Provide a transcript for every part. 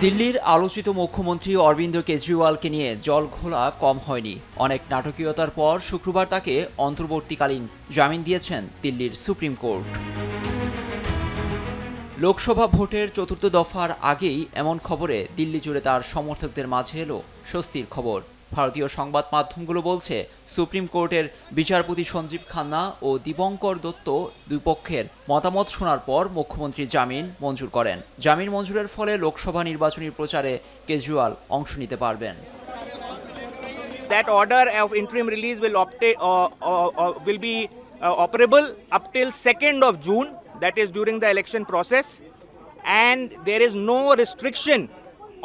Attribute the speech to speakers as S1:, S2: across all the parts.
S1: দিল্লির আলোচিত মুখ্যমন্ত্রী অরবিন্দ কেজরিওয়ালকে নিয়ে জলঘোলা কম হয়নি। অনেক নাটকীয়তার পর শুক্রবার তাকে অন্তর্বর্তীকালীন জামিন দিয়েছেন দিল্লির সুপ্রিম কোর্ট। লোকসভা ভোটের চতুর্থ দফার আগেই এমন খবরে দিল্লি জুড়ে তার সমর্থকদের মাঝে এলো স্বস্তির খবর। ভারতীয় সংবাদ মাধ্যমগুলো বলছে, সুপ্রিম কোর্টের বিচারপতি সঞ্জীব খান্না ও দীপঙ্কর দত্ত দুই পক্ষের মতামত শোনার পর মুখ্যমন্ত্রী জামিন মঞ্জুর করেন। জামিন মঞ্জুরের ফলে লোকসভা নির্বাচনী প্রচারে কেজরিওয়াল অংশ নিতে পারবেন।
S2: That order of interim release will be operable up till 2nd of June, that is during the election process, and there is no restriction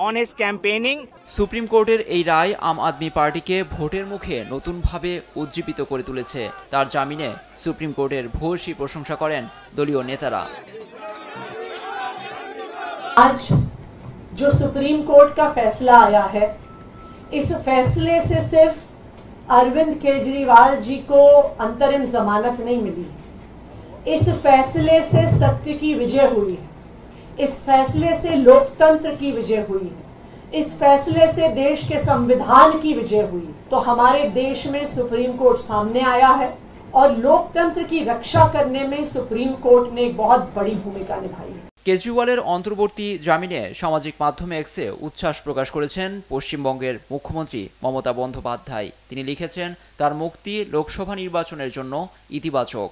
S2: on his campaigning.
S1: Supreme কোর্টের এই রায় আম আদমি পার্টিকে ভোটের মুখে নতুনভাবে উজ্জীবিত করে তুলেছে। তার জামিনে সুপ্রিম কোর্টের ভূয়সী প্রশংসা করেন দলীয় নেতারা।
S3: आज जो सुप्रीम कोर्ट का फैसला आया है, इस फैसले से सिर्फ अरविंद केजरीवाल जी को अंतरिम जमानत नहीं मिली, इस फैसले से सत्य की विजय हुई है, इस फैसले से लोकतंत्र की विजय हुई है, इस फैसले से देश के संविधान की विजय हुई। तो हमारे देश में सुप्रीम कोर्ट सामने आया है और लोकतंत्र की रक्षा करने में सुप्रीम कोर्ट ने एक बहुत बड़ी भूमिका निभाई है।
S1: কেজরিওয়ালের অন্তর্বর্তী জামিনে সামাজিক মাধ্যমে এক্সে উচ্ছ্বাস প্রকাশ করেছেন পশ্চিমবঙ্গের মুখ্যমন্ত্রী মমতা বন্দ্যোপাধ্যায়। তিনি লিখেছেন, তার মুক্তি লোকসভা নির্বাচনের জন্য ইতিবাচক।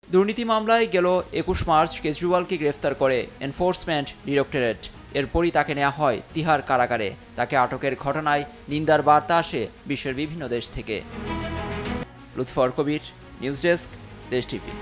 S1: দুর্নীতি মামলায় গেল 21 মার্চ কেজরিওয়ালকে গ্রেফতার করে এনফোর্সমেন্ট ডিরেক্টরেট। এরপরই তাকে নেওয়া হয় তিহার কারাগারে। তাকে আটকের ঘটনায় নিন্দার বার্তা আসে বিশ্বের বিভিন্ন দেশ থেকে। লুৎফর কবির, নিউজ ডেস্ক, দেশ টিভি।